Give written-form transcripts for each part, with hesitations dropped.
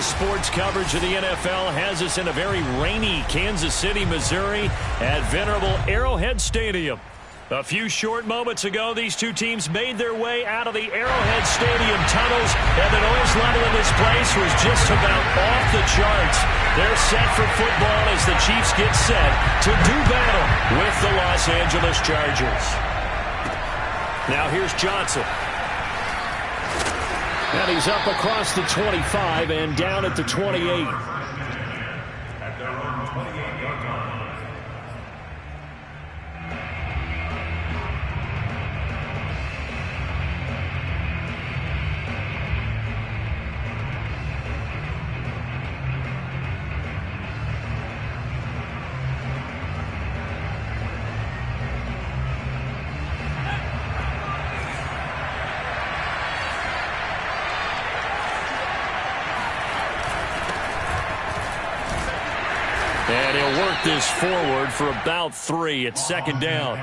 Sports coverage of the NFL has us in a very rainy Kansas City, Missouri at venerable Arrowhead Stadium. A few short moments ago, these two teams made their way out of the Arrowhead Stadium tunnels, and the noise level in this place was just about off the charts. They're set for football as the Chiefs get set to do battle with the Los Angeles Chargers. Now here's Johnson. And he's up across the 25 and down at the 28. At their own 28-yard line. And he'll work this forward for about 3 at second down.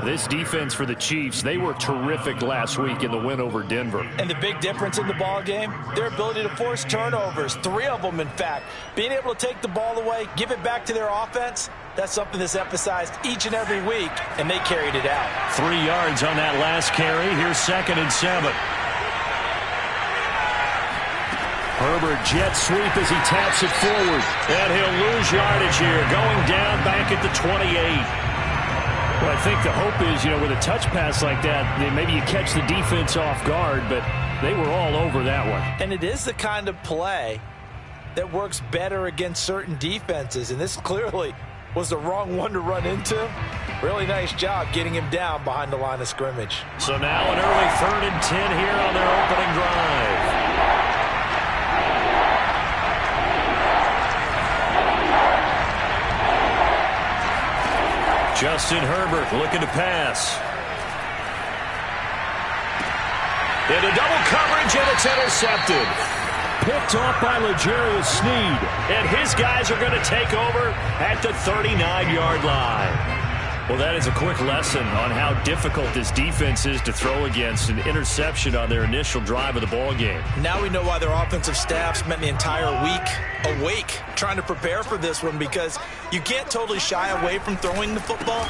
This defense for the Chiefs, they were terrific last week in the win over Denver. And the big difference in the ball game, their ability to force turnovers, 3 of them in fact. Being able to take the ball away, give it back to their offense, that's something that's emphasized each and every week, and they carried it out. 3 yards on that last carry. Here's 2nd and 7. Herbert jet sweep as he taps it forward. And he'll lose yardage here, going down back at the 28. Well, I think the hope is, with a touch pass like that, maybe you catch the defense off guard, but they were all over that one. And it is the kind of play that works better against certain defenses, and this clearly was the wrong one to run into. Really nice job getting him down behind the line of scrimmage. So now an early 3rd and 10 here on their opening drive. Justin Herbert looking to pass. Into double coverage, and it's intercepted. Picked off by L'Jarius Sneed. And his guys are going to take over at the 39-yard line. Well, that is a quick lesson on how difficult this defense is to throw against. An interception on their initial drive of the ball game. Now we know why their offensive staff spent the entire week awake trying to prepare for this one, because you can't totally shy away from throwing the football,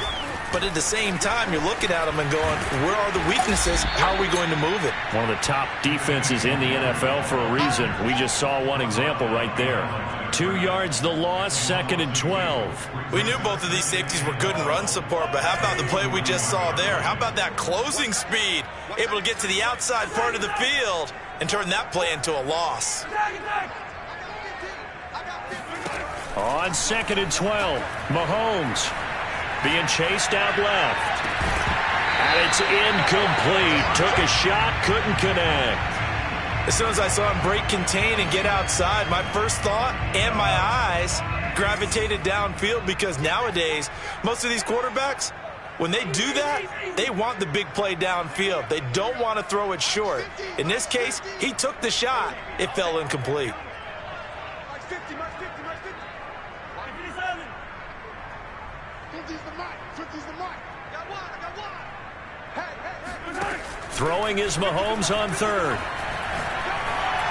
but at the same time you're looking at them and going, where are the weaknesses? How are we going to move it? One of the top defenses in the NFL for a reason. We just saw one example right there. 2 yards the loss, 2nd and 12. We knew both of these safeties were good in run support, but how about the play we just saw there? How about that closing speed? Able to get to the outside part of the field and turn that play into a loss. On 2nd and 12, Mahomes being chased out left. And it's incomplete. Took a shot, couldn't connect. As soon as I saw him break contain and get outside, my first thought and my eyes gravitated downfield, because nowadays, most of these quarterbacks, when they do that, they want the big play downfield. They don't want to throw it short. In this case, he took the shot. It fell incomplete. Throwing is Mahomes on 3rd.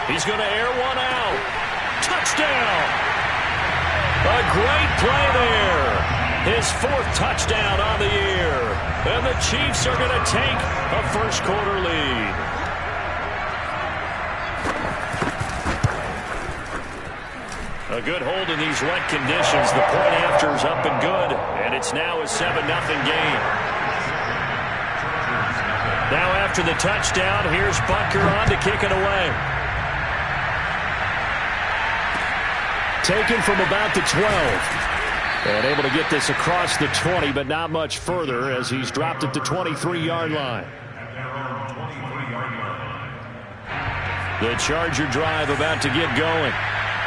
He's going to air one out. Touchdown! A great play there. His 4th touchdown on the year. And the Chiefs are going to take a first-quarter lead. A good hold in these wet conditions. The point after is up and good. And it's now a 7-0 game. Now after the touchdown, here's Butker on to kick it away. Taken from about the 12. And able to get this across the 20, but not much further as he's dropped it to 23-yard line. The Charger drive about to get going.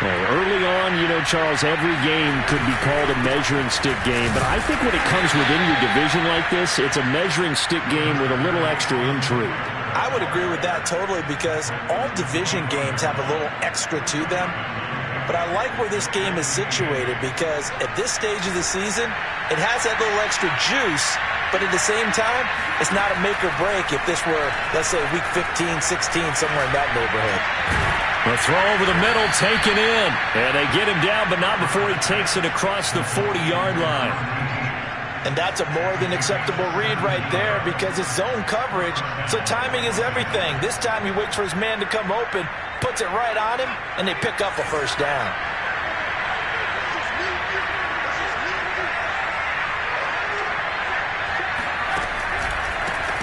Well, early on, you know, Charles, every game could be called a measuring stick game. But I think when it comes within your division like this, it's a measuring stick game with a little extra intrigue. I would agree with that totally because all division games have a little extra to them. But I like where this game is situated because at this stage of the season, it has that little extra juice. But at the same time, it's not a make or break if this were, let's say, week 15, 16, somewhere in that neighborhood. The throw over the middle, taken in. And they get him down, but not before he takes it across the 40-yard line. And that's a more than acceptable read right there because it's zone coverage, so timing is everything. This time he waits for his man to come open, puts it right on him, and they pick up a first down.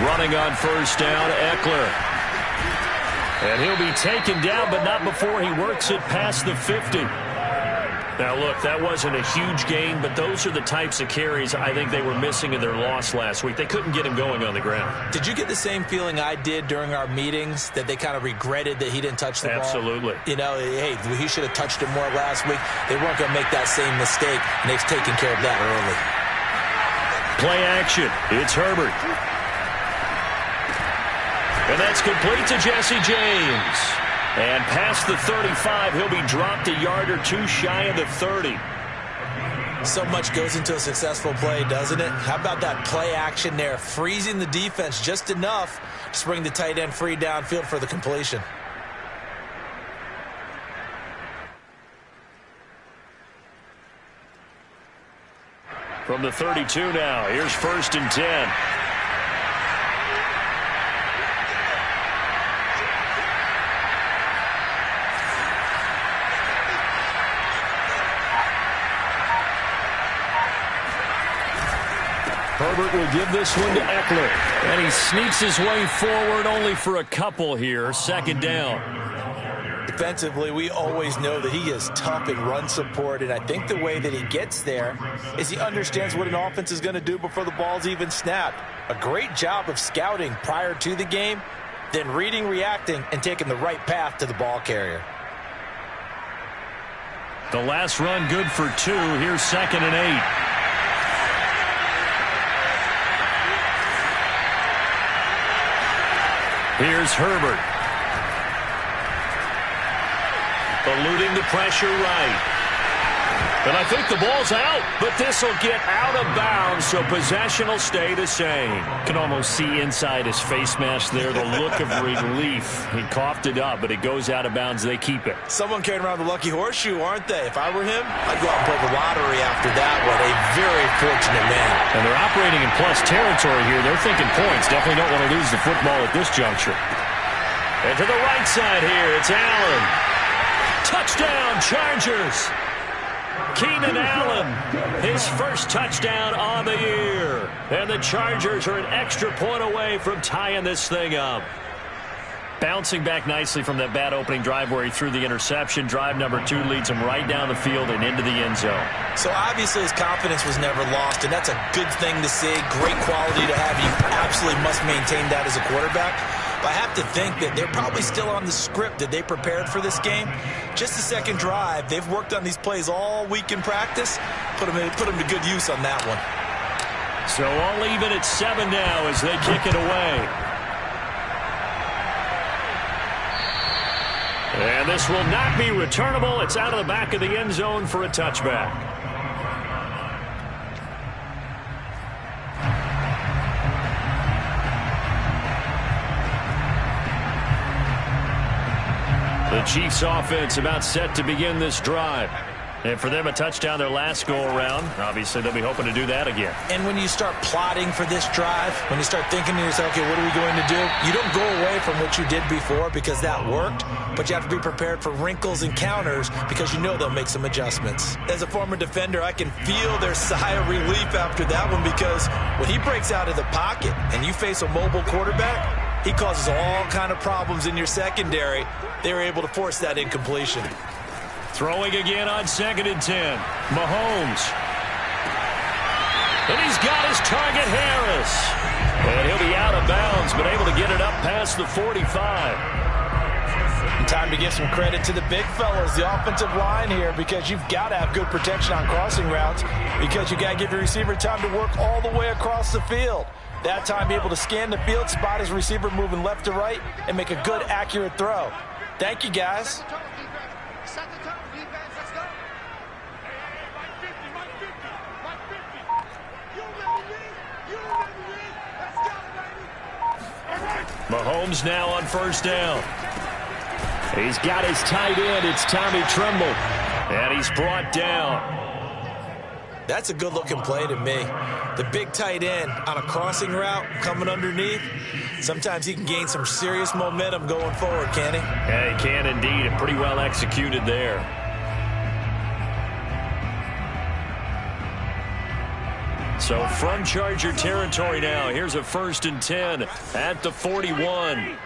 Running on first down, Eckler. And he'll be taken down, but not before he works it past the 50. Now, look, that wasn't a huge gain, but those are the types of carries I think they were missing in their loss last week. They couldn't get him going on the ground. Did you get the same feeling I did during our meetings, that they kind of regretted that he didn't touch the ball? Absolutely. You know, hey, he should have touched it more last week. They weren't going to make that same mistake, and they've taken care of that early. Play action. It's Herbert. And that's complete to Jesse James. And past the 35, he'll be dropped a yard or two shy of the 30. So much goes into a successful play, doesn't it? How about that play action there, freezing the defense just enough to bring the tight end free downfield for the completion. From the 32 now, here's 1st and 10. Herbert will give this one to Eckler. And he sneaks his way forward only for a couple here. 2nd down. Defensively, we always know that he is tough in run support, and I think the way that he gets there is he understands what an offense is going to do before the ball's even snapped. A great job of scouting prior to the game, then reading, reacting, and taking the right path to the ball carrier. The last run good for 2. Here's 2nd and 8. Here's Herbert. Eluding the pressure right. And I think the ball's out, but this will get out of bounds, so possession will stay the same. Can almost see inside his face mask there, the look of relief. He coughed it up, but it goes out of bounds. They keep it. Someone carrying around the lucky horseshoe, aren't they? If I were him, I'd go out and play the lottery after that one. A very fortunate man. And they're operating in plus territory here. They're thinking points. Definitely don't want to lose the football at this juncture. And to the right side here, it's Allen. Touchdown, Chargers. Keenan Allen, his first touchdown on the year. And the Chargers are an extra point away from tying this thing up. Bouncing back nicely from that bad opening drive where he threw the interception. Drive number 2 leads him right down the field and into the end zone. So obviously his confidence was never lost, and that's a good thing to see. Great quality to have. You absolutely must maintain that as a quarterback. But I have to think that they're probably still on the script that they prepared for this game. Just the second drive. They've worked on these plays all week in practice. Put them to good use on that one. So all even at 7 now as they kick it away. And this will not be returnable. It's out of the back of the end zone for a touchback. The Chiefs offense about set to begin this drive. And for them, a touchdown their last go-around. Obviously, they'll be hoping to do that again. And when you start plotting for this drive, when you start thinking to yourself, okay, what are we going to do? You don't go away from what you did before because that worked, but you have to be prepared for wrinkles and counters because you know they'll make some adjustments. As a former defender, I can feel their sigh of relief after that one because when he breaks out of the pocket and you face a mobile quarterback, he causes all kind of problems in your secondary. They were able to force that incompletion. Throwing again on 2nd and 10. Mahomes. And he's got his target, Harris. And he'll be out of bounds, but able to get it up past the 45. Time to give some credit to the big fellas, the offensive line here, because you've got to have good protection on crossing routes, because you got to give your receiver time to work all the way across the field. That time, be able to scan the field, spot his receiver moving left to right, and make a good, accurate throw. Thank you, guys. Mahomes now on first down. He's got his tight end. It's Tommy Tremble. And he's brought down. That's a good-looking play to me. The big tight end on a crossing route coming underneath. Sometimes he can gain some serious momentum going forward, can he? Yeah, he can indeed. And pretty well executed there. So from Charger territory now, here's a 1st and 10 at the 41.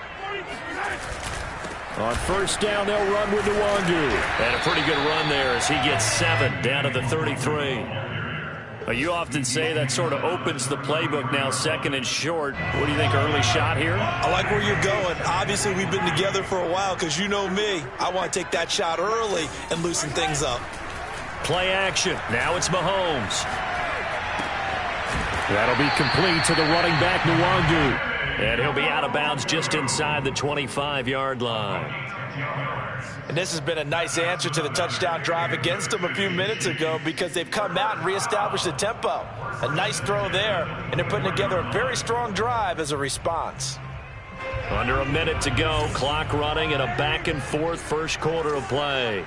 On first down, they'll run with Nwangu. And a pretty good run there as he gets 7 down to the 33. You often say that sort of opens the playbook now, 2nd and short. What do you think, early shot here? I like where you're going. Obviously, we've been together for a while because you know me. I want to take that shot early and loosen things up. Play action. Now it's Mahomes. That'll be complete to the running back, Nwangu. And he'll be out of bounds just inside the 25-yard line. And this has been a nice answer to the touchdown drive against them a few minutes ago, because they've come out and reestablished the tempo. A nice throw there, and they're putting together a very strong drive as a response. Under a minute to go, clock running, and a back-and-forth first quarter of play.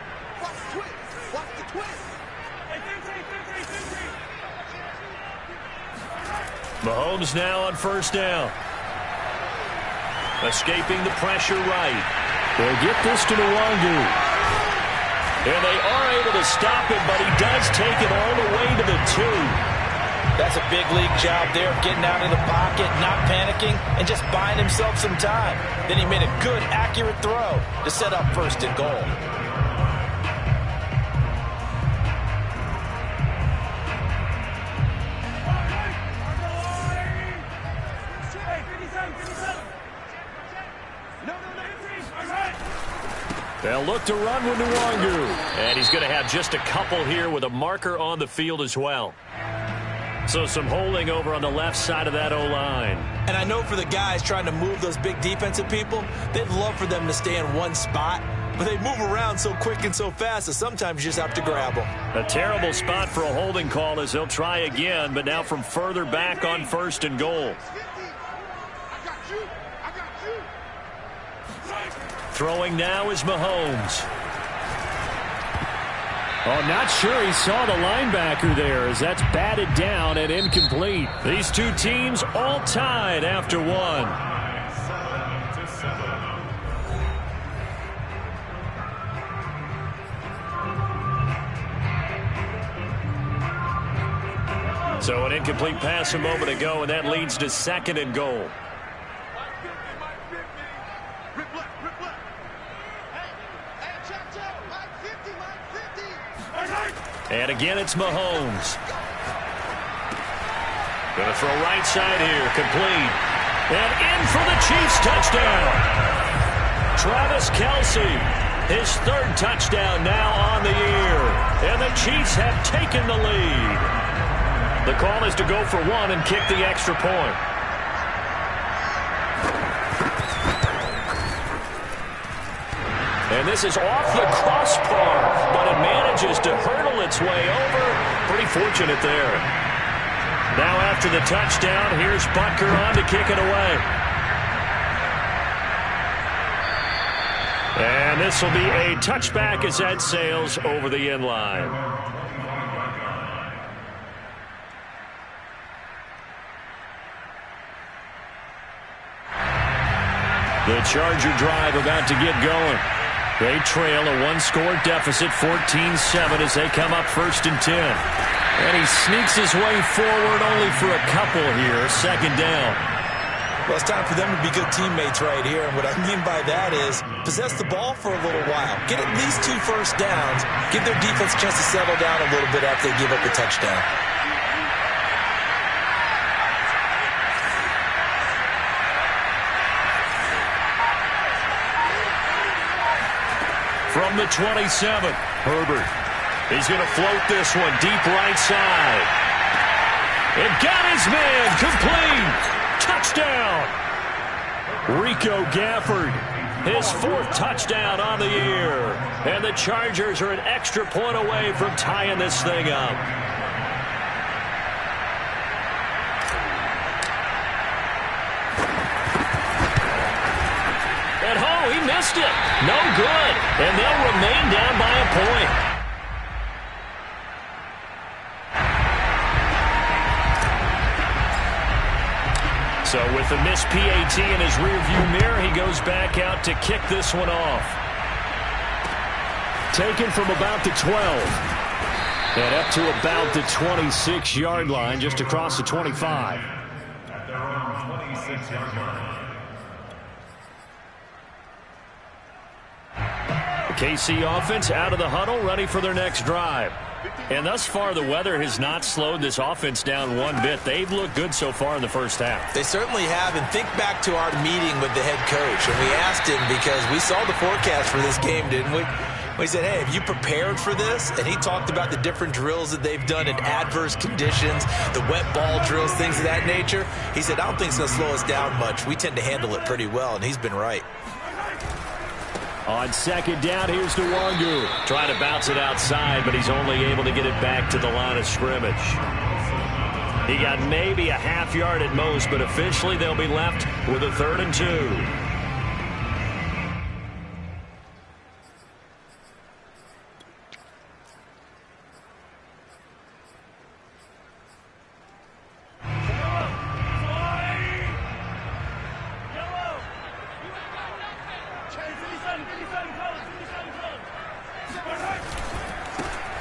Mahomes now on first down. Escaping the pressure right. They'll get this to Nwangu. And they are able to stop him, but he does take it all the way to the 2. That's a big league job there of getting out of the pocket, not panicking, and just buying himself some time. Then he made a good, accurate throw to set up 1st and goal. They'll look to run with Nwangu. And he's going to have just a couple here with a marker on the field as well. So some holding over on the left side of that O-line. And I know for the guys trying to move those big defensive people, they'd love for them to stay in one spot. But they move around so quick and so fast that sometimes you just have to grab them. A terrible spot for a holding call as he'll try again, but now from further back on 1st and goal. Throwing now is Mahomes. Oh, not sure he saw the linebacker there as that's batted down and incomplete. These two teams all tied after 1. So an incomplete pass a moment ago, and that leads to 2nd and goal. And again, it's Mahomes. Going to throw right side here, complete. And in for the Chiefs touchdown. Travis Kelce, his 3rd touchdown now on the year. And the Chiefs have taken the lead. The call is to go for 1 and kick the extra point. And this is off the crossbar, but it manages to hurdle its way over. Pretty fortunate there. Now after the touchdown, here's Butker on to kick it away. And this will be a touchback as that sails over the end line. The Charger drive about to get going. They trail a 1-score deficit, 14-7, as they come up 1st and 10. And he sneaks his way forward only for a couple here, 2nd down. Well, it's time for them to be good teammates right here. And what I mean by that is possess the ball for a little while. Get at least 2 first downs. Give their defense a chance to settle down a little bit after they give up the touchdown. From the 27, Herbert. He's going to float this one deep right side. And got his man complete. Touchdown. Rico Gafford, his 4th touchdown on the year. And the Chargers are an extra point away from tying this thing up. And oh, he missed it. No good. And they'll remain down by a point. So with the missed PAT in his rearview mirror, he goes back out to kick this one off. Taken from about the 12. And up to about the 26-yard line, just across the 25. At their own 26-yard line. The KC offense out of the huddle, ready for their next drive. And thus far, the weather has not slowed this offense down one bit. They've looked good so far in the first half. They certainly have. And think back to our meeting with the head coach. And we asked him, because we saw the forecast for this game, didn't we? We said, hey, have you prepared for this? And he talked about the different drills that they've done in adverse conditions, the wet ball drills, things of that nature. He said, I don't think it's going to slow us down much. We tend to handle it pretty well, and he's been right. On second down, here's Nwangu. Trying to bounce it outside, but he's only able to get it back to the line of scrimmage. He got maybe a half yard at most, but officially they'll be left with a 3rd and 2.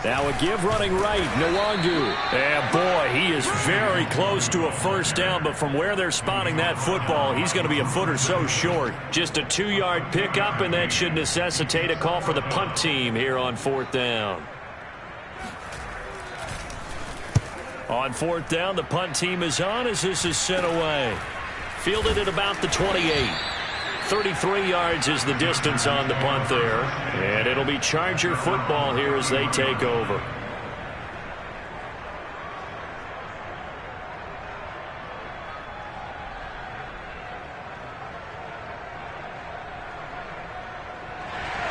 Now a give running right, Nwangu. And boy, he is very close to a first down, but from where they're spotting that football, he's going to be a foot or so short. Just a 2-yard pickup, and that should necessitate a call for the punt team here on 4th down. On 4th down, the punt team is on as this is sent away. Fielded at about the 28. 33 yards is the distance on the punt there. And it'll be Charger football here as they take over.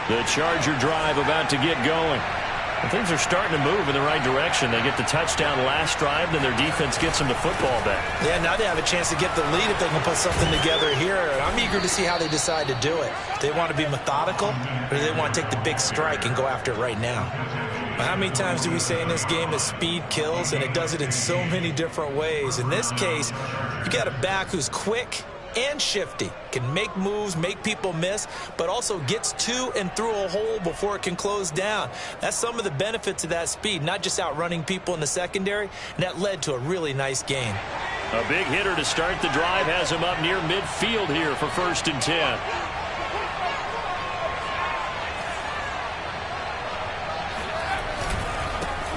The Charger drive about to get going. And things are starting to move in the right direction. They get the touchdown last drive, then their defense gets them the football back. Yeah, now they have a chance to get the lead if they can put something together here. And I'm eager to see how they decide to do it. Do they want to be methodical, or do they want to take the big strike and go after it right now? But how many times do we say in this game that speed kills, and it does it in so many different ways? In this case, you got a back who's quick and shifty, can make moves, make people miss, but also gets to and through a hole before it can close down. That's some of the benefits of that speed, not just outrunning people in the secondary, and that led to a really nice gain. A big hitter to start the drive has him up near midfield here for 1st and 10.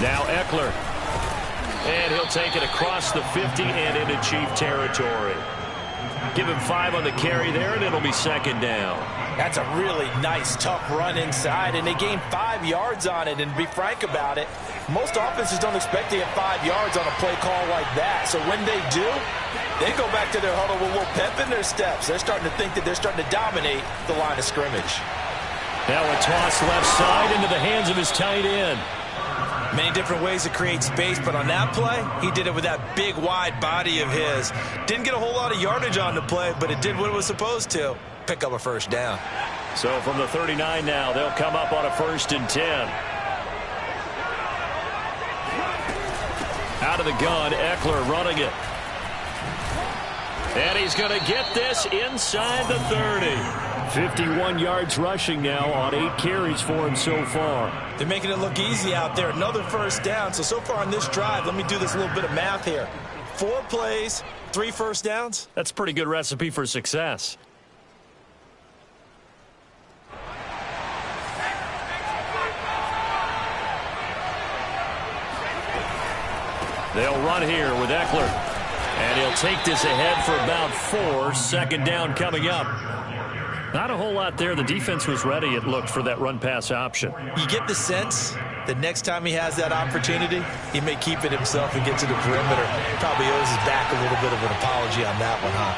Now Eckler. And he'll take it across the 50 and into Chief territory. Give him 5 on the carry there, and it'll be 2nd down. That's a really nice, tough run inside, and they gained 5 yards on it. And to be frank about it, most offenses don't expect to get 5 yards on a play call like that. So when they do, they go back to their huddle with a little pep in their steps. They're starting to think that they're starting to dominate the line of scrimmage. Now a toss left side into the hands of his tight end. Many different ways to create space, but on that play, he did it with that big, wide body of his. Didn't get a whole lot of yardage on the play, but it did what it was supposed to. Pick up a 1st down. So from the 39 now, they'll come up on a 1st and 10. Out of the gun, Eckler running it. And he's going to get this inside the 30. 51 yards rushing now on 8 carries for him so far. They're making it look easy out there. Another 1st down. So far on this drive, let me do this little bit of math here. 4 plays, 3 1st downs. That's a pretty good recipe for success. They'll run here with Eckler. And he'll take this ahead for about 4. 2nd down coming up. Not a whole lot there. The defense was ready, it looked, for that run-pass option. You get the sense that next time he has that opportunity, he may keep it himself and get to the perimeter. Probably owes his back a little bit of an apology on that one, huh?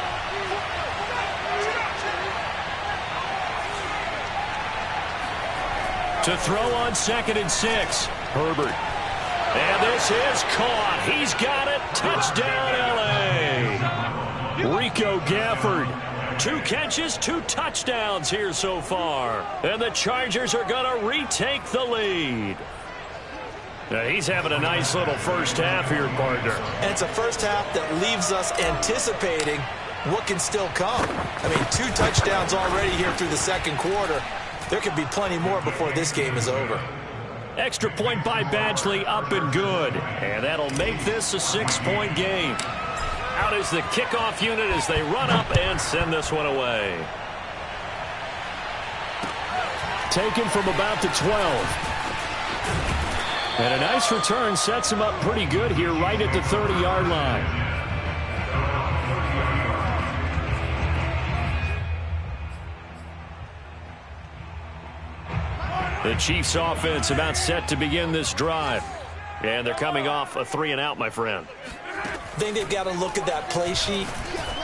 To throw on 2nd and 6. Herbert. And this is caught. He's got it. Touchdown, L.A. Rico Gafford. 2 catches, 2 touchdowns here so far. And the Chargers are going to retake the lead. Now, he's having a nice little first half here, partner. And it's a first half that leaves us anticipating what can still come. I mean, 2 touchdowns already here through the second quarter. There could be plenty more before this game is over. Extra point by Badgley, up and good. And that'll make this a 6-point game. Out is the kickoff unit as they run up and send this one away. Taken from about the 12. And a nice return sets him up pretty good here right at the 30-yard line. The Chiefs offense about set to begin this drive. And they're coming off a 3-and-out, my friend. I think they've got to look at that play sheet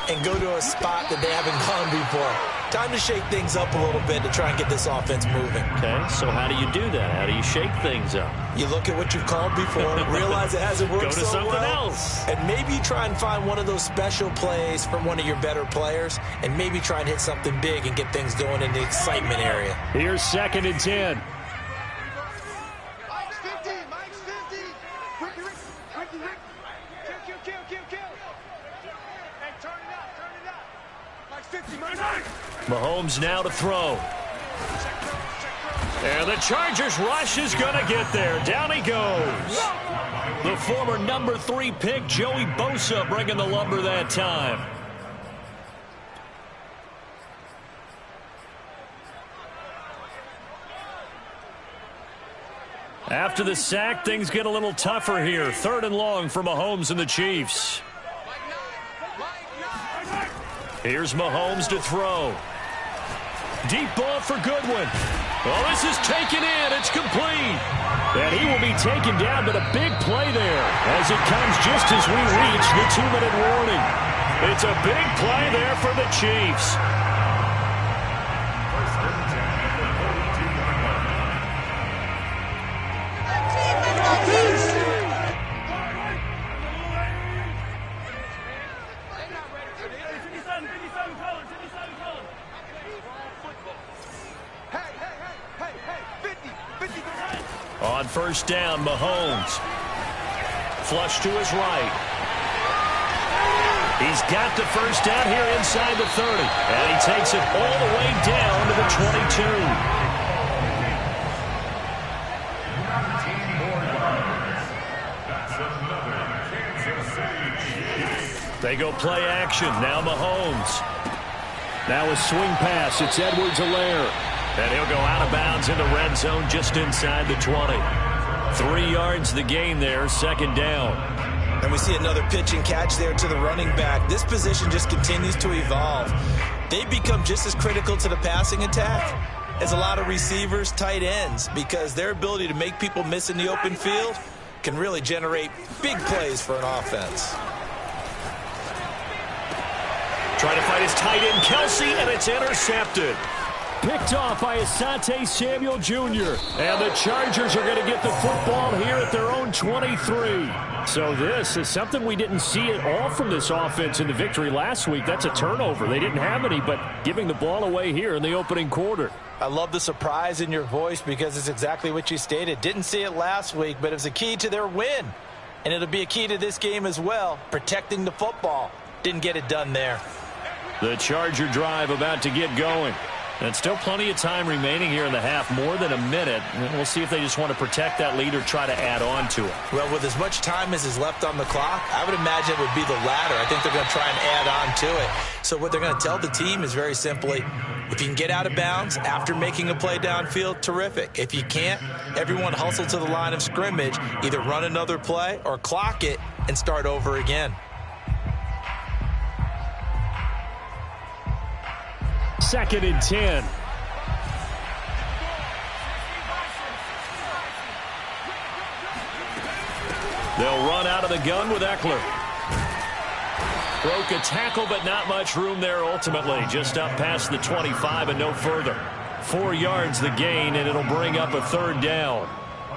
and go to a spot that they haven't gone before. Time to shake things up a little bit to try and get this offense moving. Okay, so how do you do that? How do you shake things up? You look at what you've called before, realize it hasn't worked so well. Go to something else. And maybe try and find one of those special plays from one of your better players, and maybe try and hit something big and get things going in the excitement area. Here's 2nd and 10. Mahomes now to throw. And the Chargers rush is going to get there. Down he goes. The former number 3 pick, Joey Bosa, bringing the lumber that time. After the sack, things get a little tougher here. 3rd and long for Mahomes and the Chiefs. Here's Mahomes to throw. Deep ball for Goodwin. Well, this is taken in. It's complete. And he will be taken down, but a big play there as it comes just as we reach the 2-minute warning. It's a big play there for the Chiefs. On 1st down, Mahomes. Flush to his right. He's got the 1st down here inside the 30. And he takes it all the way down to the 22. They go play action. Now Mahomes. Now a swing pass. It's Edwards-Helaire. And he'll go out of bounds in the red zone just inside the 20. 3 yards the gain there, 2nd down. And we see another pitch and catch there to the running back. This position just continues to evolve. They become just as critical to the passing attack as a lot of receivers, tight ends, because their ability to make people miss in the open field can really generate big plays for an offense. Trying to fight his tight end, Kelsey, and it's intercepted. Picked off by Asante Samuel Jr. And the Chargers are going to get the football here at their own 23. So this is something we didn't see at all from this offense in the victory last week. That's a turnover. They didn't have any, but giving the ball away here in the opening quarter. I love the surprise in your voice because it's exactly what you stated. Didn't see it last week, but it was a key to their win. And it'll be a key to this game as well, protecting the football. Didn't get it done there. The Charger drive about to get going. And still plenty of time remaining here in the half, more than a minute. We'll see if they just want to protect that lead or try to add on to it. Well, with as much time as is left on the clock, I would imagine it would be the latter. I think they're going to try and add on to it. So what they're going to tell the team is very simply, if you can get out of bounds after making a play downfield, terrific. If you can't, everyone hustle to the line of scrimmage, either run another play or clock it and start over again. 2nd and 10. They'll run out of the gun with Eckler. Broke a tackle, but not much room there ultimately. Just up past the 25 and no further. 4 yards the gain, and it'll bring up a 3rd down.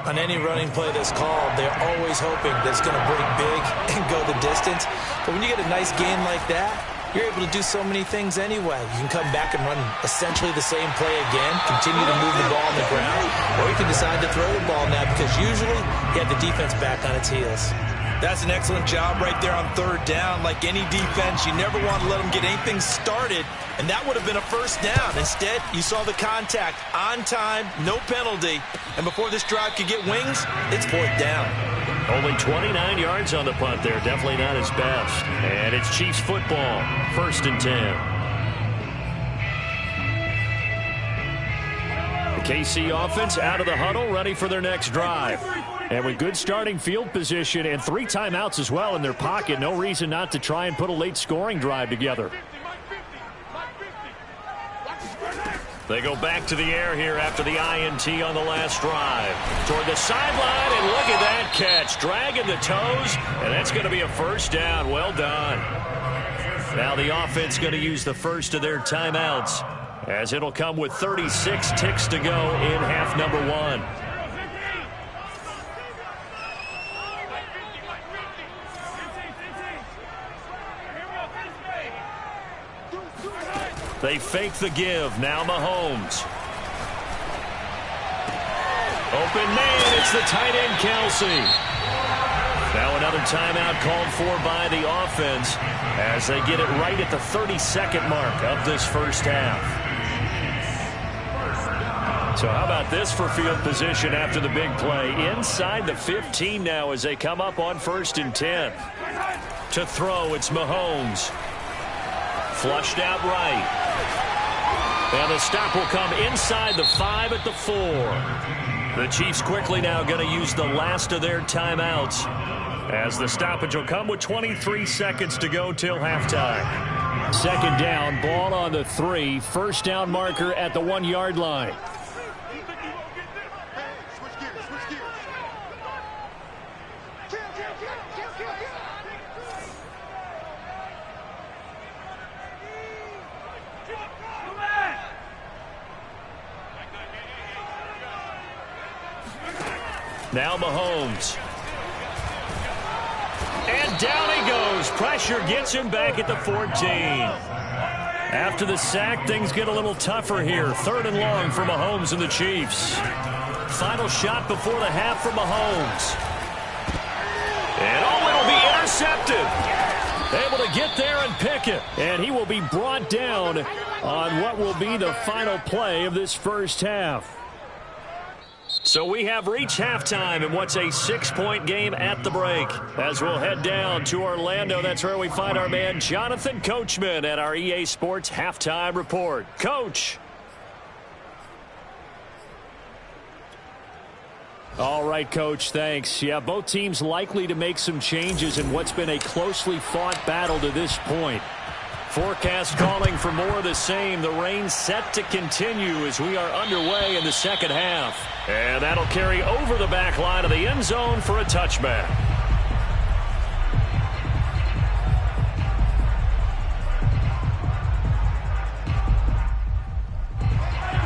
On any running play that's called, they're always hoping that it's going to break big and go the distance. But when you get a nice gain like that, you're able to do so many things anyway. You can come back and run essentially the same play again, continue to move the ball on the ground, or you can decide to throw the ball now because usually you have the defense back on its heels. That's an excellent job right there on 3rd down. Like any defense, you never want to let them get anything started, and that would have been a 1st down. Instead, you saw the contact on time, no penalty, and before this drive could get wings, it's 4th down. Only 29 yards on the punt there. Definitely not his best. And it's Chiefs football. 1st and 10. The KC offense out of the huddle, ready for their next drive. And with good starting field position and 3 timeouts as well in their pocket, no reason not to try and put a late scoring drive together. They go back to the air here after the INT on the last drive. Toward the sideline, and look at that catch. Dragging the toes, and that's going to be a 1st down. Well done. Now the offense going to use the first of their timeouts, as it'll come with 36 ticks to go in half number 1. They fake the give. Now Mahomes. Open man. It's the tight end, Kelsey. Now another timeout called for by the offense as they get it right at the 32nd mark of this first half. So how about this for field position after the big play? Inside the 15 now as they come up on 1st and 10. To throw, it's Mahomes. Flushed out right. And the stop will come inside the 5 at the 4. The Chiefs quickly now going to use the last of their timeouts, as the stoppage will come with 23 seconds to go till halftime. 2nd down, ball on the 3. 1st down marker at the 1-yard line. Now Mahomes. And down he goes. Pressure gets him back at the 14. After the sack, things get a little tougher here. 3rd and long for Mahomes and the Chiefs. Final shot before the half for Mahomes. And it'll be intercepted. Able to get there and pick it. And he will be brought down on what will be the final play of this first half. So we have reached halftime in what's a 6-point game at the break. As we'll head down to Orlando, that's where we find our man Jonathan Coachman at our EA Sports Halftime Report. Coach. All right, Coach, thanks. Yeah, both teams likely to make some changes in what's been a closely fought battle to this point. Forecast calling for more of the same. The rain set to continue as we are underway in the second half. And that'll carry over the back line of the end zone for a touchback.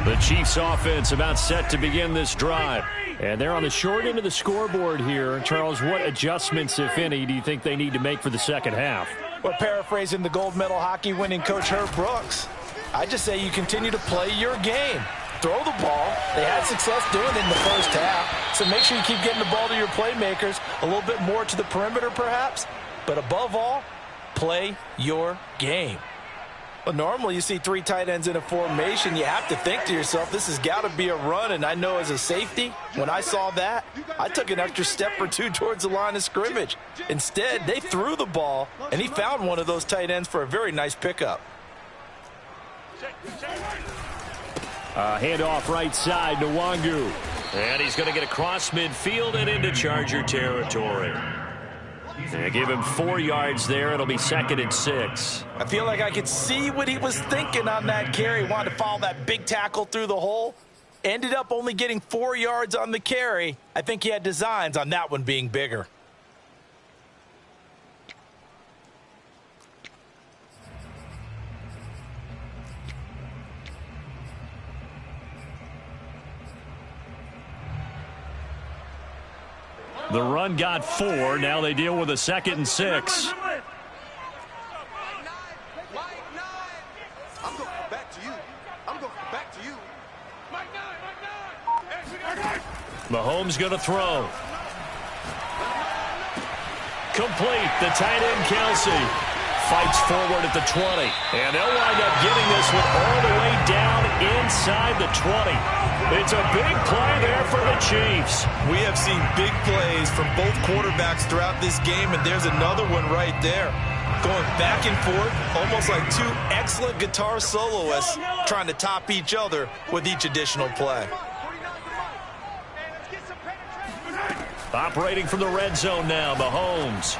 The Chiefs offense about set to begin this drive. And they're on the short end of the scoreboard here. Charles, what adjustments, if any, do you think they need to make for the second half? Well, paraphrasing the gold medal hockey winning coach Herb Brooks, I just say you continue to play your game. Throw the ball. They had success doing it in the first half, so make sure you keep getting the ball to your playmakers, a little bit more to the perimeter perhaps, but above all, play your game. Well, normally you see 3 tight ends in a formation. You have to think to yourself, this has got to be a run, and I know as a safety, when I saw that, I took an extra step or 2 towards the line of scrimmage. Instead, they threw the ball, and he found one of those tight ends for a very nice pickup. Handoff right side to Wangu. And he's going to get across midfield and into Charger territory. And give him 4 yards there. It'll be 2nd and 6. I feel like I could see what he was thinking on that carry. Wanted to follow that big tackle through the hole. Ended up only getting 4 yards on the carry. I think he had designs on that one being bigger. The run got 4. Now they deal with a 2nd and 6. I'm going back to you. I'm going back to you. Mahomes going to throw. Complete. The tight end, Kelsey, fights forward at the 20. And they'll wind up getting this one all the way down inside the 20. It's a big play there for the Chiefs. We have seen big plays from both quarterbacks throughout this game, and there's another one right there. Going back and forth, almost like two excellent guitar soloists trying to top each other with each additional play. Operating from the red zone now, Mahomes.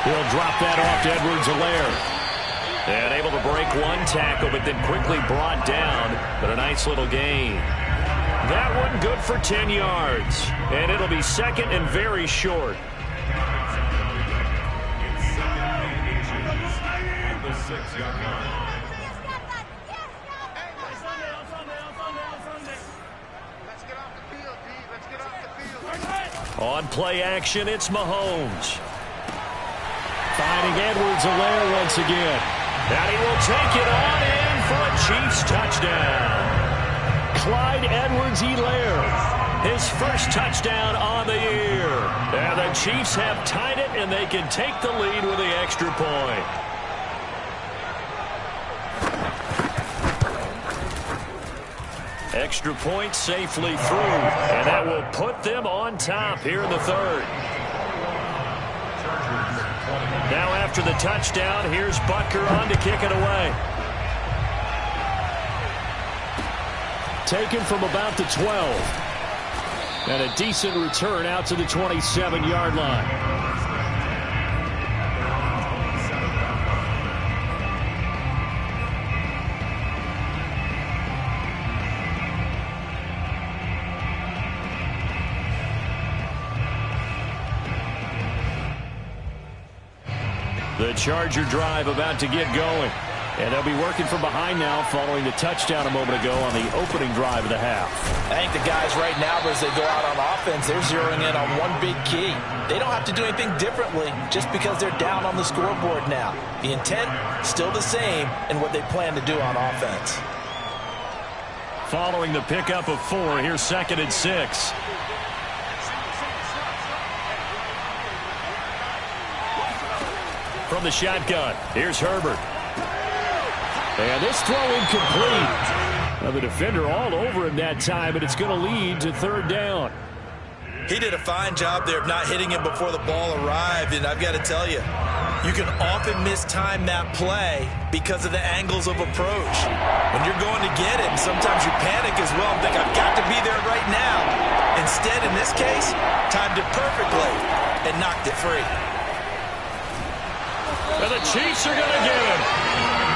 He'll drop that off to Edwards-Helaire. And able to break one tackle, but then quickly brought down. But a nice little gain. That one good for 10 yards. And it'll be 2nd and very short. The 6-yard line. On play action, it's Mahomes. Finding Edwards-Helaire once again. And he will take it on in for a Chiefs touchdown. Clyde Edwards-Helaire, his first touchdown on the year. And the Chiefs have tied it, and they can take the lead with the extra point. Extra point safely through, and that will put them on top here in the 3rd. Now after the touchdown, here's Butker on to kick it away. Taken from about the 12. And a decent return out to the 27-yard line. The Charger drive about to get going. And they'll be working from behind now following the touchdown a moment ago on the opening drive of the half. I think the guys right now, as they go out on offense, they're zeroing in on one big key. They don't have to do anything differently just because they're down on the scoreboard now. The intent, still the same in what they plan to do on offense. Following the pickup of 4, here's 2nd and 6. From the shotgun, here's Herbert. And this throw incomplete. Now the defender all over him that time, but it's going to lead to 3rd down. He did a fine job there of not hitting him before the ball arrived, and I've got to tell you, you can often mistime that play because of the angles of approach. When you're going to get it, sometimes you panic as well and think, I've got to be there right now. Instead, in this case, timed it perfectly and knocked it free. And the Chiefs are going to get him.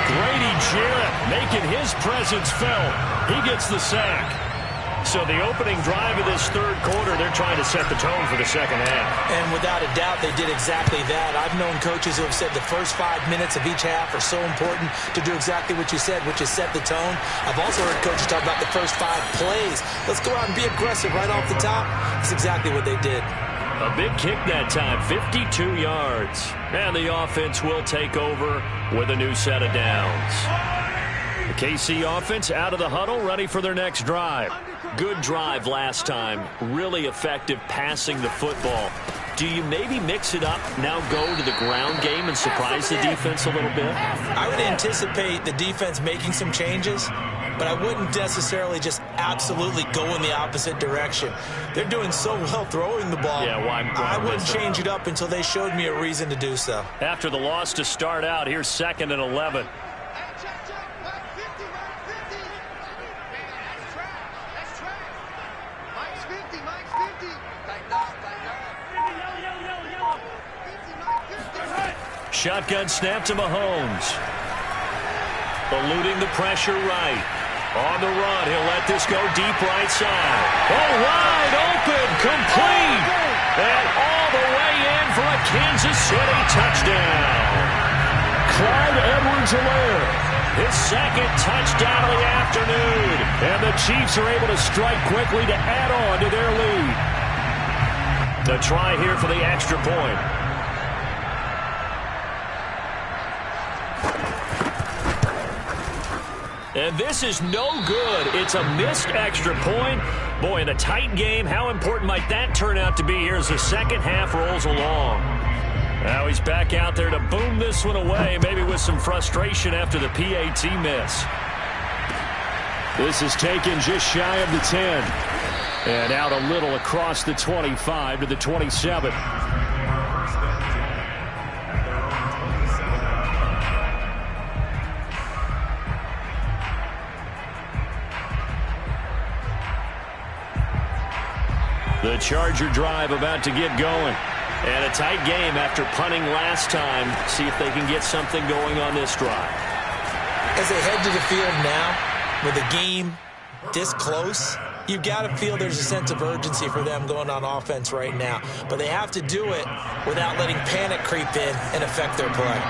Grady Jarrett making his presence felt. He gets the sack. So the opening drive of this 3rd quarter, they're trying to set the tone for the 2nd half. And without a doubt, they did exactly that. I've known coaches who have said the first 5 minutes of each half are so important to do exactly what you said, which is set the tone. I've also heard coaches talk about the first 5 plays. Let's go out and be aggressive right off the top. That's exactly what they did. A big kick that time, 52 yards. And the offense will take over with a new set of downs. The KC offense out of the huddle, ready for their next drive. Good drive last time. Really effective passing the football. Do you maybe mix it up, now go to the ground game and surprise the defense a little bit? I would anticipate the defense making some changes, but I wouldn't necessarily just absolutely go in the opposite direction. They're doing so well throwing the ball. Yeah, why I wouldn't change it up until they showed me a reason to do so. After the loss to start out, here's 2nd and 11. shotgun snap to Mahomes. Eluding the pressure right. On the run, he'll let this go deep right side. Oh, wide open, complete. And all the way in for a Kansas City touchdown. Clyde Edwards-Helaire, his second touchdown of the afternoon. And the Chiefs are able to strike quickly to add on to their lead. The try here for the extra point. And this is no good. It's a missed extra point. Boy, in a tight game, how important might that turn out to be here as the second half rolls along? Now he's back out there to boom this one away, maybe with some frustration after the PAT miss. This is taken just shy of the 10. And out a little across the 25 to the 27. The Charger drive about to get going. And a tight game after punting last time. See if they can get something going on this drive. As they head to the field now, with the game this close, you've got to feel there's a sense of urgency for them going on offense right now. But they have to do it without letting panic creep in and affect their play.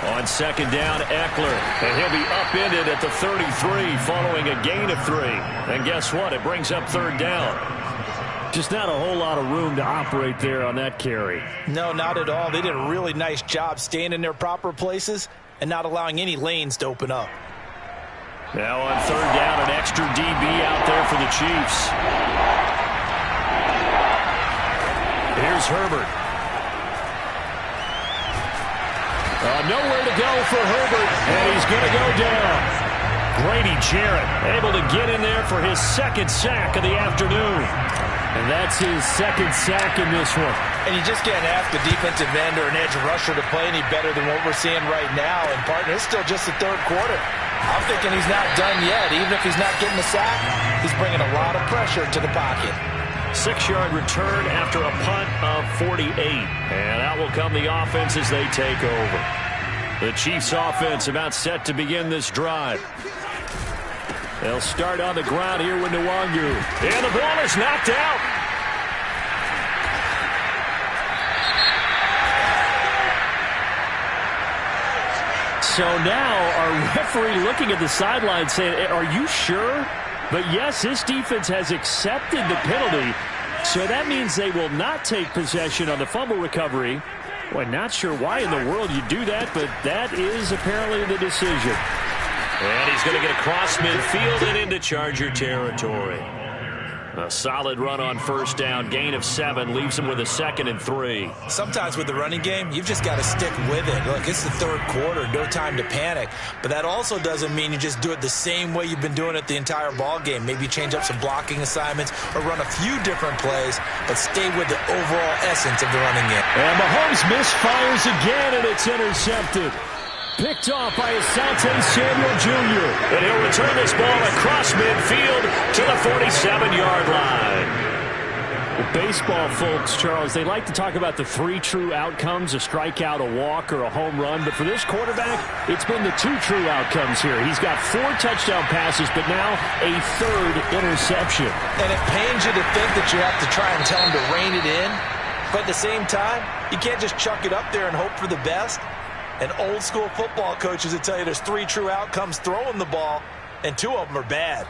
On second down, Eckler. And he'll be upended at the 33 following a gain of 3. And guess what? It brings up third down. Just not a whole lot of room to operate there on that carry. No, not at all. They did a really nice job staying in their proper places and not allowing any lanes to open up. Now on third down, an extra DB out there for the Chiefs. Here's Herbert. Nowhere to go for Herbert, and he's going to go down. Grady Jarrett able to get in there for his second sack of the afternoon. And that's his second sack in this one. And you just can't ask a defensive end or an edge rusher to play any better than what we're seeing right now. And, partner, it's still just the third quarter. I'm thinking he's not done yet. Even if he's not getting a sack, he's bringing a lot of pressure to the pocket. 6-yard return after a punt of 48. And out will come the offense as they take over. The Chiefs offense about set to begin this drive. They'll start on the ground here with Nwangu. And the ball is knocked out. So now our referee looking at the sideline saying, are you sure? But yes, this defense has accepted the penalty. So that means they will not take possession on the fumble recovery. Well, not sure why in the world you do that, but that is apparently the decision. And he's going to get across midfield and into Charger territory. A solid run on first down, gain of 7, leaves him with a 2nd and 3. Sometimes with the running game, you've just got to stick with it. Look, it's the third quarter, no time to panic. But that also doesn't mean you just do it the same way you've been doing it the entire ball game. Maybe change up some blocking assignments or run a few different plays, but stay with the overall essence of the running game. And Mahomes misfires again, and it's intercepted. Picked off by Asante Samuel Jr. And he'll return this ball across midfield to the 47-yard line. The baseball folks, Charles, they like to talk about the 3 true outcomes, a strikeout, a walk, or a home run. But for this quarterback, it's been the 2 true outcomes here. He's got 4 touchdown passes, but now a 3rd interception. And it pains you to think that you have to try and tell him to rein it in. But at the same time, you can't just chuck it up there and hope for the best. And old school football coaches will tell you there's 3 true outcomes throwing the ball, and 2 of them are bad.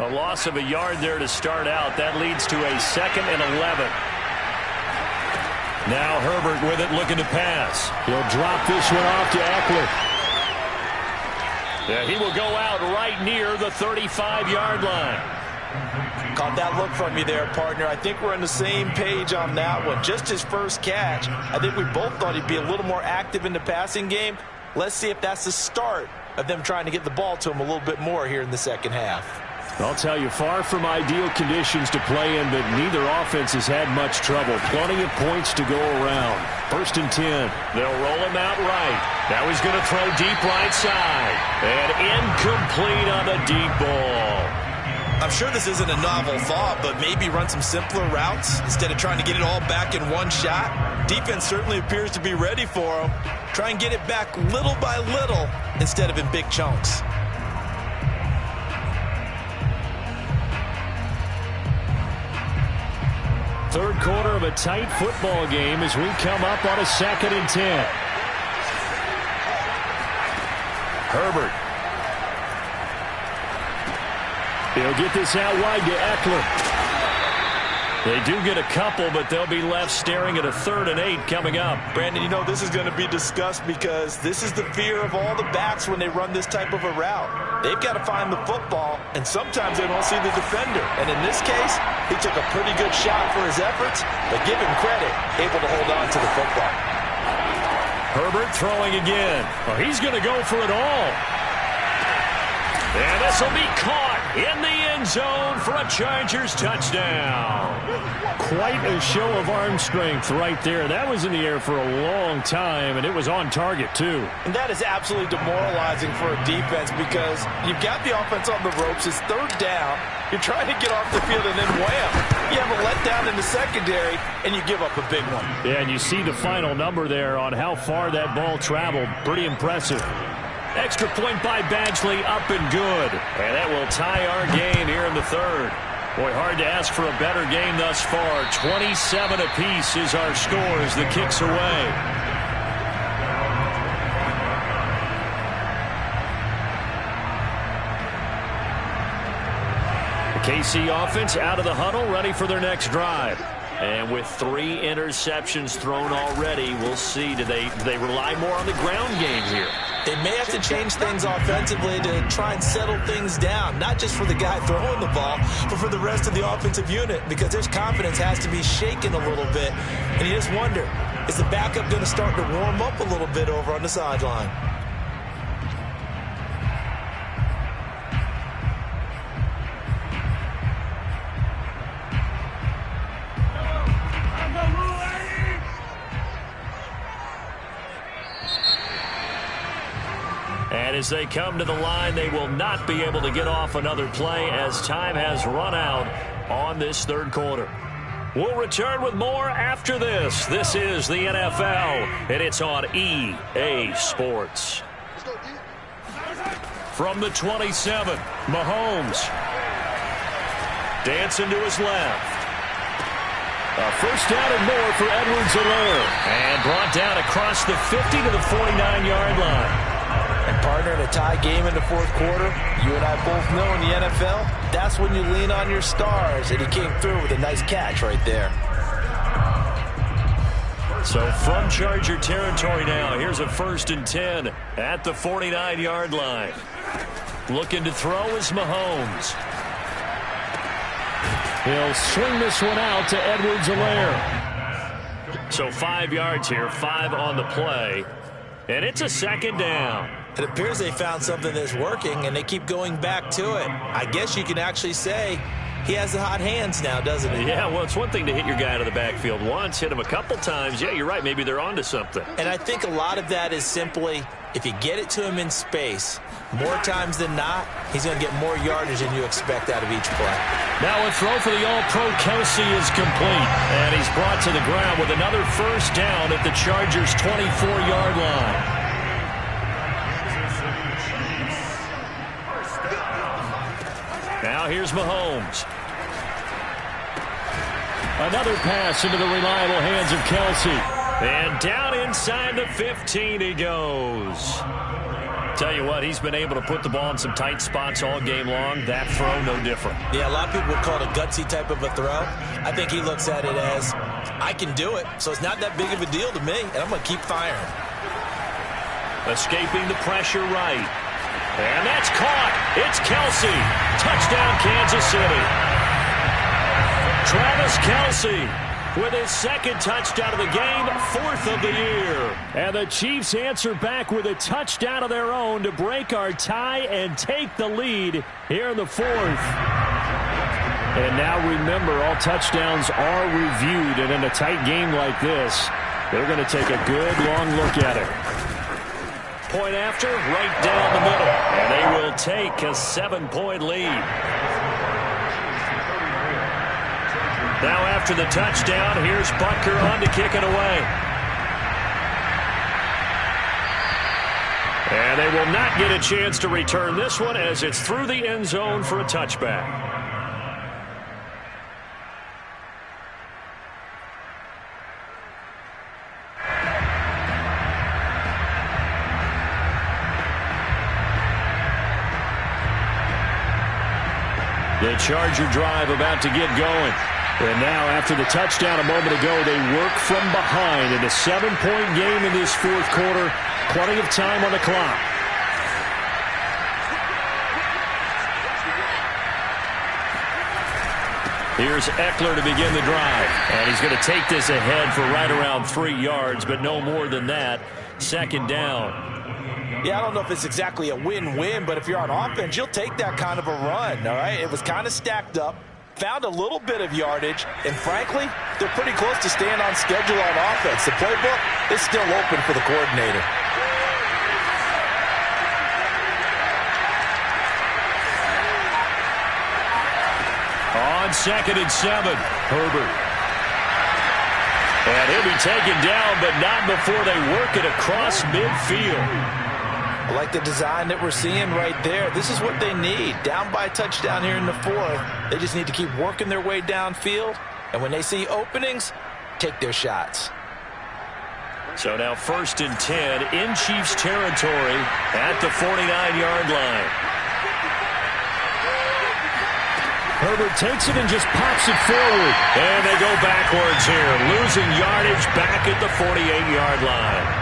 A loss of a yard there to start out. That leads to a 2nd and 11. Now Herbert with it, looking to pass. He'll drop this one off to Eckler. Yeah, he will go out right near the 35-yard line. Caught that look from you there, partner. I think we're on the same page on that one. Just his first catch. I think we both thought he'd be a little more active in the passing game. Let's see if that's the start of them trying to get the ball to him a little bit more here in the second half. I'll tell you, far from ideal conditions to play in, but neither offense has had much trouble. Plenty of points to go around. 1st and 10. They'll roll him out right. Now he's going to throw deep right side. And incomplete on the deep ball. I'm sure this isn't a novel thought, but maybe run some simpler routes instead of trying to get it all back in one shot. Defense certainly appears to be ready for him. Try and get it back little by little instead of in big chunks. Third quarter of a tight football game as we come up on a 2nd and 10. Herbert. He'll get this out wide to Eckler. They do get a couple, but they'll be left staring at a 3rd and 8 coming up. Brandon, you know this is going to be discussed because this is the fear of all the backs when they run this type of a route. They've got to find the football, and sometimes they don't see the defender. And in this case, he took a pretty good shot for his efforts, but give him credit, able to hold on to the football. Herbert throwing again. Well, he's going to go for it all. And this will be caught in the end zone for a Chargers touchdown. Quite a show of arm strength right there. That was in the air for a long time, and it was on target, too. And that is absolutely demoralizing for a defense because you've got the offense on the ropes. It's 3rd down. You're trying to get off the field, and then wham, you have a letdown in the secondary, and you give up a big one. Yeah, and you see the final number there on how far that ball traveled. Pretty impressive. Extra point by Badgley, up and good. And that will tie our game here in the 3rd. Boy, hard to ask for a better game thus far. 27 apiece is our score as the kick's away. The KC offense out of the huddle, ready for their next drive. And with 3 interceptions thrown already, we'll see. Do they rely more on the ground game here? They may have to change things offensively to try and settle things down, not just for the guy throwing the ball, but for the rest of the offensive unit, because their confidence has to be shaken a little bit. And you just wonder, is the backup going to start to warm up a little bit over on the sideline? And as they come to the line, they will not be able to get off another play as time has run out on this 3rd quarter. We'll return with more after this. This is the NFL, and it's on EA Sports. From the 27, Mahomes. Dancing to his left. A 1st down and more for Edwards-Helaire. And brought down across the 50 to the 49-yard line. And partner, in a tie game in the 4th quarter, you and I both know in the NFL, that's when you lean on your stars, and he came through with a nice catch right there. So from Charger territory now, here's a 1st and 10 at the 49-yard line. Looking to throw is Mahomes. He'll swing this one out to Edwards-Helaire. So 5 yards here, 5 on the play. And it's a 2nd down. It appears they found something that's working, and they keep going back to it. I guess you can actually say he has the hot hands now, doesn't he? Yeah, well, it's one thing to hit your guy out of the backfield once, hit him a couple times. Yeah, you're right. Maybe they're onto something. And I think a lot of that is simply if you get it to him in space, more times than not, he's going to get more yardage than you expect out of each play. Now a throw for the All-Pro Kelsey is complete. And he's brought to the ground with another 1st down at the Chargers' 24-yard line. Now here's Mahomes. Another pass into the reliable hands of Kelsey. And down inside the 15 he goes. Tell you what, he's been able to put the ball in some tight spots all game long. That throw, no different. Yeah, a lot of people would call it a gutsy type of a throw. I think he looks at it as, I can do it, so it's not that big of a deal to me, and I'm going to keep firing. Escaping the pressure right. And that's caught. It's Kelsey. Touchdown, Kansas City. Travis Kelsey with his second touchdown of the game, 4th of the year. And the Chiefs answer back with a touchdown of their own to break our tie and take the lead here in the 4th. And now remember, all touchdowns are reviewed, and in a tight game like this, they're going to take a good long look at it. Point after, right down the middle, and they will take a 7-point lead. Now after the touchdown, here's Butker on to kick it away. And they will not get a chance to return this one as it's through the end zone for a touchback. The Charger drive about to get going. And now, after the touchdown a moment ago, they work from behind in a 7-point game in this 4th quarter. Plenty of time on the clock. Here's Eckler to begin the drive. And he's going to take this ahead for right around 3 yards, but no more than that. 2nd down. Yeah, I don't know if it's exactly a win-win, but if you're on offense, you'll take that kind of a run, all right? It was kind of stacked up, found a little bit of yardage, and frankly, they're pretty close to staying on schedule on offense. The playbook is still open for the coordinator. On 2nd and 7, Herbert. And he'll be taken down, but not before they work it across midfield. I like the design that we're seeing right there. This is what they need. Down by a touchdown here in the 4th. They just need to keep working their way downfield. And when they see openings, take their shots. So now 1st and 10 in Chiefs territory at the 49-yard line. Herbert takes it and just pops it forward. And they go backwards here, losing yardage back at the 48-yard line.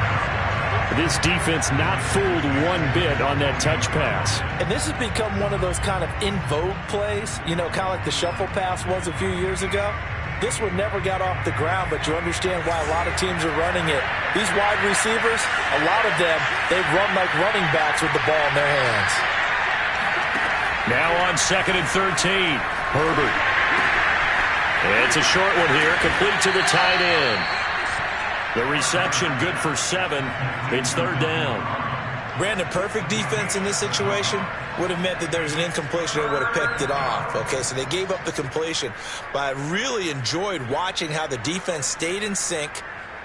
This defense not fooled one bit on that touch pass. And this has become one of those kind of in vogue plays, you know, kind of like the shuffle pass was a few years ago. This one never got off the ground, but you understand why a lot of teams are running it. These wide receivers, a lot of them, they've run like running backs with the ball in their hands. Now on 2nd and 13, Herbert. It's a short one here, complete to the tight end. The reception good for 7. It's 3rd down. Brandon, perfect defense in this situation would have meant that there's an incompletion. They would have picked it off. Okay, so they gave up the completion. But I really enjoyed watching how the defense stayed in sync,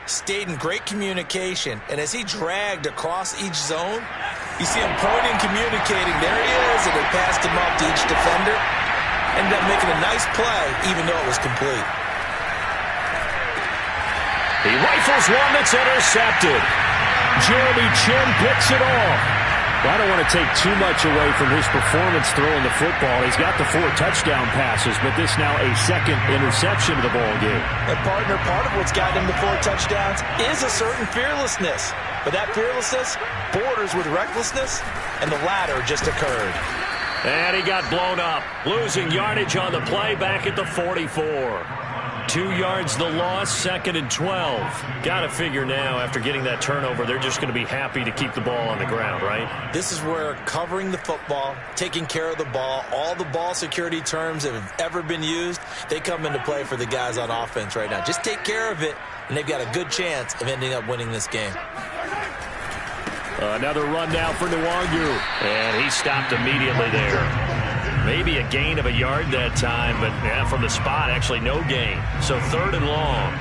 stayed in great communication. And as he dragged across each zone, you see him pointing, communicating. There he is, and they passed him up to each defender. Ended up making a nice play, even though it was complete. He rifles one that's intercepted. Jeremy Chinn picks it off. Well, I don't want to take too much away from his performance throwing the football. He's got the 4 touchdown passes, but this now a 2nd interception of the ball game. And partner, part of what's gotten him the 4 touchdowns is a certain fearlessness. But that fearlessness borders with recklessness, and the latter just occurred. And he got blown up, losing yardage on the play back at the 44. 2 yards the loss, 2nd and 12. Got to figure now, after getting that turnover, they're just going to be happy to keep the ball on the ground, right? This is where covering the football, taking care of the ball, all the ball security terms that have ever been used, they come into play for the guys on offense right now. Just take care of it, and they've got a good chance of ending up winning this game. Another run now for Nwangu, and he stopped immediately there. Maybe a gain of a yard that time, but from the spot, actually no gain. So 3rd and long.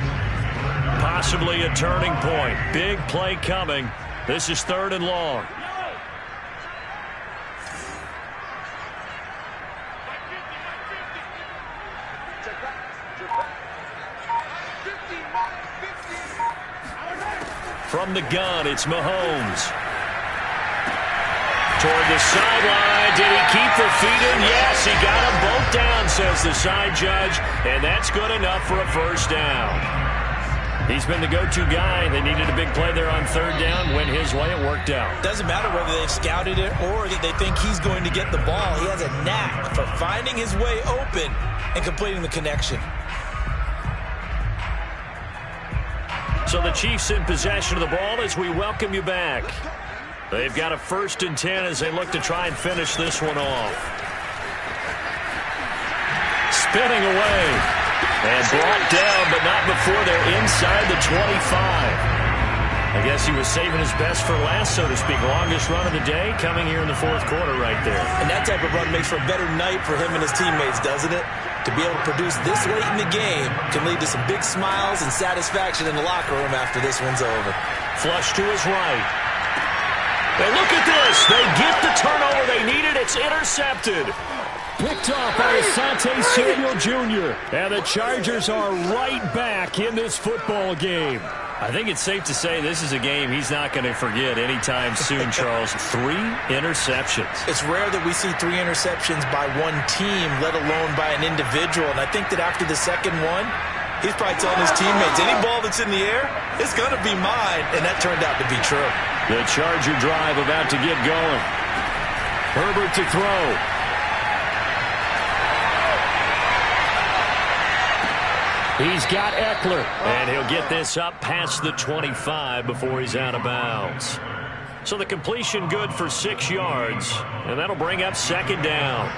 Possibly a turning point. Big play coming. This is 3rd and long. From the gun, it's Mahomes. Toward the sideline. Did he keep the feet in? Yes, he got them both down, says the side judge. And that's good enough for a 1st down. He's been the go-to guy. They needed a big play there on 3rd down. Went his way. It worked out. Doesn't matter whether they've scouted it or that they think he's going to get the ball. He has a knack for finding his way open and completing the connection. So the Chiefs in possession of the ball as we welcome you back. They've got a 1st and 10 as they look to try and finish this one off. Spinning away. And brought down, but not before they're inside the 25. I guess he was saving his best for last, so to speak. Longest run of the day coming here in the 4th quarter right there. And that type of run makes for a better night for him and his teammates, doesn't it? To be able to produce this late in the game can lead to some big smiles and satisfaction in the locker room after this one's over. Flush to his right. And look at this. They get the turnover they needed. It's intercepted. Picked off by Asante Samuel Jr. And the Chargers are right back in this football game. I think it's safe to say this is a game he's not going to forget anytime soon, Charles. 3 interceptions. It's rare that we see 3 interceptions by one team, let alone by an individual. And I think that after the second one, he's probably telling his teammates, any ball that's in the air, it's going to be mine. And that turned out to be true. The Charger drive about to get going. Herbert to throw. He's got Eckler, and he'll get this up past the 25 before he's out of bounds. So the completion good for 6 yards, and that'll bring up 2nd down.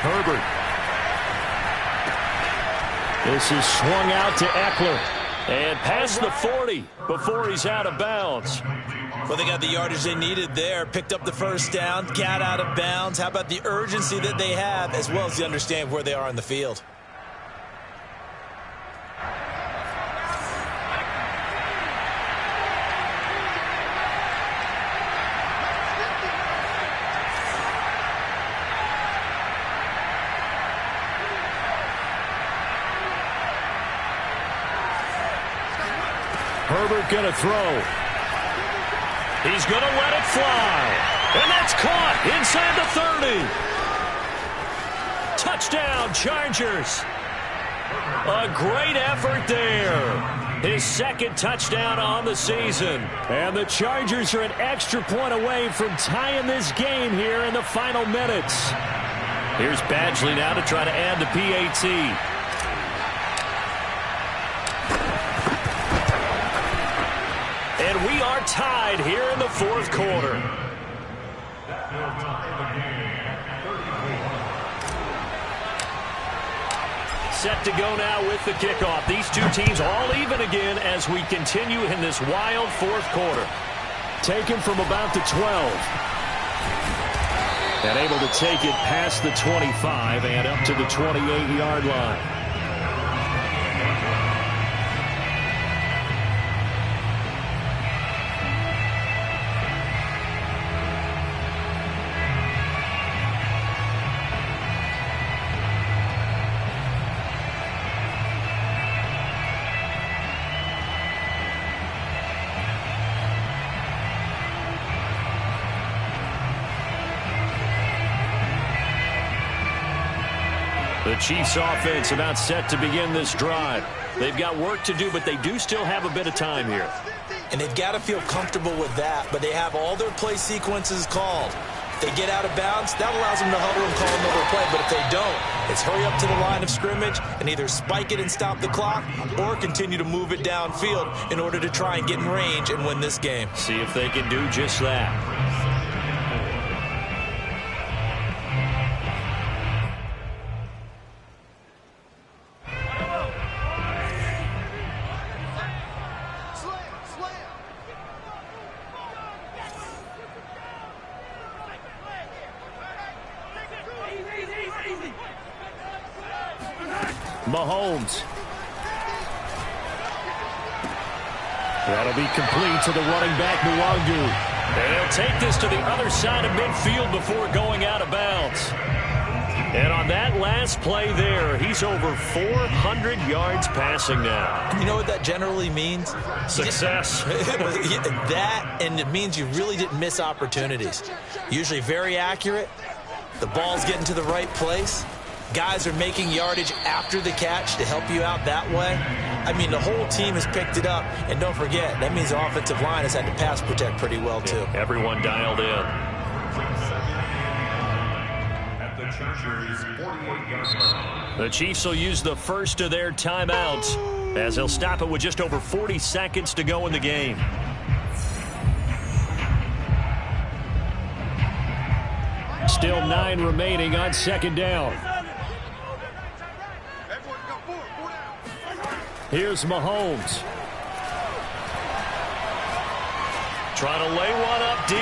Herbert. This is swung out to Eckler. And past the 40 before he's out of bounds. Well, they got the yardage they needed there. Picked up the 1st down, got out of bounds. How about the urgency that they have, as well as the understanding of where they are in the field? Herbert going to throw. He's going to let it fly. And that's caught inside the 30. Touchdown, Chargers. A great effort there. His 2nd touchdown on the season. And the Chargers are an extra point away from tying this game here in the final minutes. Here's Badgley now to try to add the PAT. And we are tied here in the 4th quarter. Set to go now with the kickoff. These two teams all even again as we continue in this wild 4th quarter. Taken from about the 12. And able to take it past the 25 and up to the 28-yard line. The Chiefs offense about set to begin this drive. They've got work to do, but they do still have a bit of time here. And they've got to feel comfortable with that, but they have all their play sequences called. If they get out of bounds, that allows them to huddle and call another play, but if they don't, it's hurry up to the line of scrimmage and either spike it and stop the clock or continue to move it downfield in order to try and get in range and win this game. See if they can do just that. Mahomes. That'll be complete to the running back, Nwangu. And he'll take this to the other side of midfield before going out of bounds. And on that last play there, he's over 400 yards passing now. You know what that generally means? Success. That, and it means you really didn't miss opportunities. Usually very accurate. The ball's getting to the right place. guys are making yardage after the catch to help you out that way, I mean, the whole team has picked it up. And don't forget, that means the offensive line has had to pass protect pretty well, too. Yeah, everyone dialed in. At the Chargers' 48-yard line. The Chiefs will use the first of their timeouts as they'll stop it with just over 40 seconds to go in the game. Still 9 remaining on second down. Here's Mahomes. Trying to lay one up deep.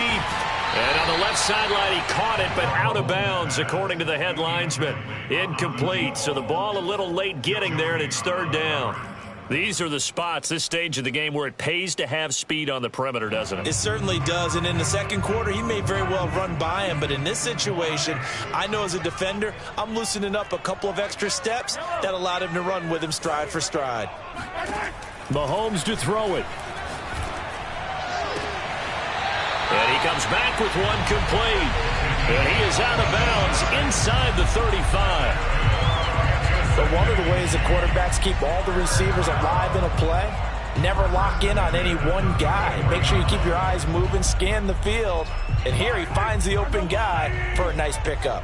And on the left sideline, he caught it, but out of bounds, according to the head linesman. Incomplete, so the ball a little late getting there, and it's third down. These are the spots, this stage of the game, where it pays to have speed on the perimeter, doesn't it? It certainly does, and in the second quarter, he may very well run by him, but in this situation, I know as a defender, I'm loosening up a couple of extra steps that allowed him to run with him stride for stride. Mahomes to throw it. And he comes back with one complete. And he is out of bounds inside the 35. But one of the ways the quarterbacks keep all the receivers alive in a play, never lock in on any one guy. Make sure you keep your eyes moving, scan the field. And here he finds the open guy for a nice pickup.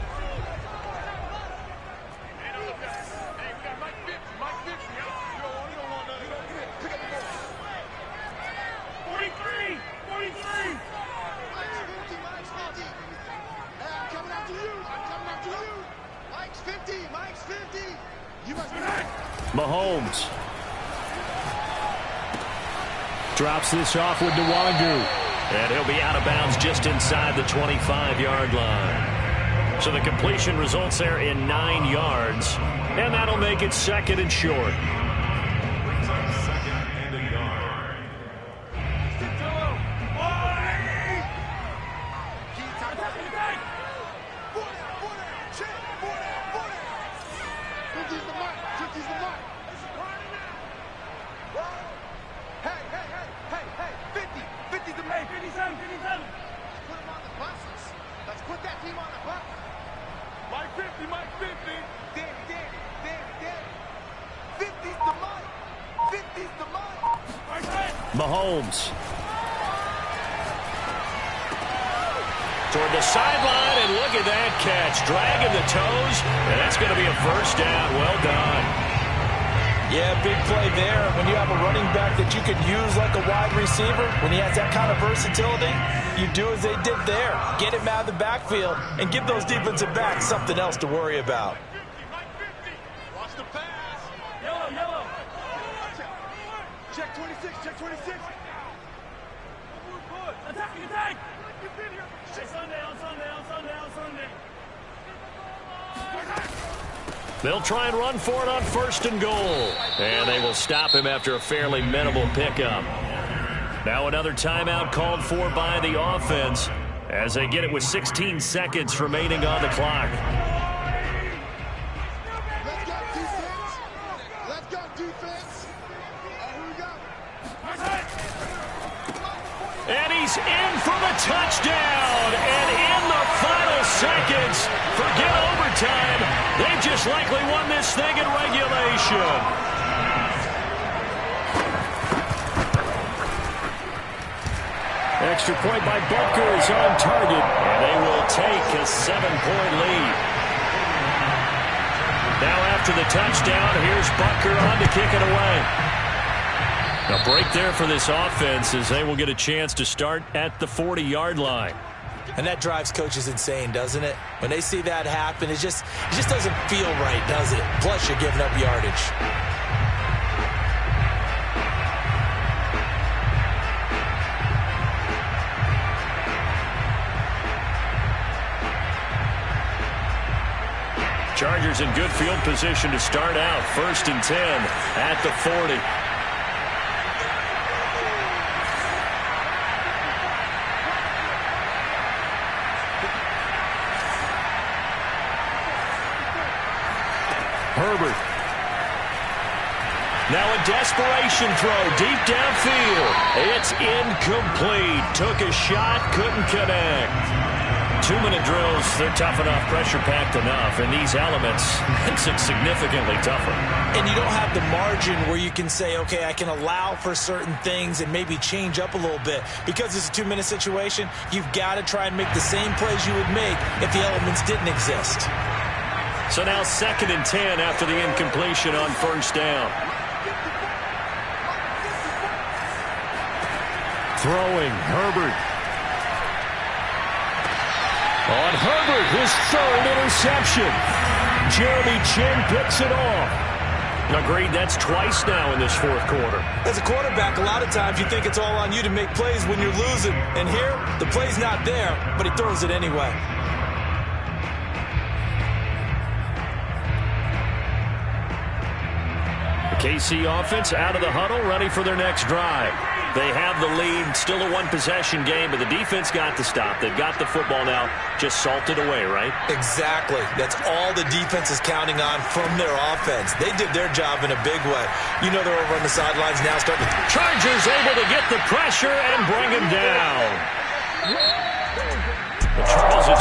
Mahomes drops this off with Nwangu. And he'll be out of bounds just inside the 25-yard line. So the completion results there in 9 yards. And that'll make it second and short. Mahomes toward the sideline, and look at that catch. Dragging the toes, and that's going to be a first down. Well done. Yeah, big play there. When you have a running back that you could use like a wide receiver, when he has that kind of versatility, you do as they did there. Get him out of the backfield and give those defensive backs something else to worry about. Watch the pass. Yellow. Check 26, check 26. Attack. Sunday. They'll try and run for it on first and goal. And they will stop him after a fairly minimal pickup. Now another timeout called for by the offense as they get it with 16 seconds remaining on the clock. Let's go defense. Here we go. And he's in for the touchdown. And in the final seconds, forget overtime. They just likely won this thing in regulation. Extra point by Butker is on target. And they will take a 7-point lead. Now after the touchdown, here's Butker on to kick it away. A break there for this offense as they will get a chance to start at the 40-yard line. And that drives coaches insane, doesn't it? When they see that happen, it just doesn't feel right, does it? Plus, you're giving up yardage. Chargers in good field position to start out. 1st and 10 at the 40. Herbert. Now a desperation throw deep downfield. It's incomplete. Took a shot, couldn't connect. 2-minute drills, they're tough enough, pressure-packed enough, and these elements makes it significantly tougher. And you don't have the margin where you can say, okay, I can allow for certain things and maybe change up a little bit. Because it's a 2-minute situation, you've got to try and make the same plays you would make if the elements didn't exist. So now 2nd and 10 after the incompletion on first down. Throwing, Herbert. On Herbert, his 3rd interception. Jeremy Chinn picks it off. Agreed, that's twice now in this 4th quarter. As a quarterback, a lot of times you think it's all on you to make plays when you're losing. And here, the play's not there, but he throws it anyway. The KC offense out of the huddle, ready for their next drive. They have the lead, still a one-possession game, but the defense got the stop. They've got the football now, just salted away, right? Exactly. That's all the defense is counting on from their offense. They did their job in a big way. You know they're over on the sidelines now starting to... Chargers able to get the pressure and bring him down. Charles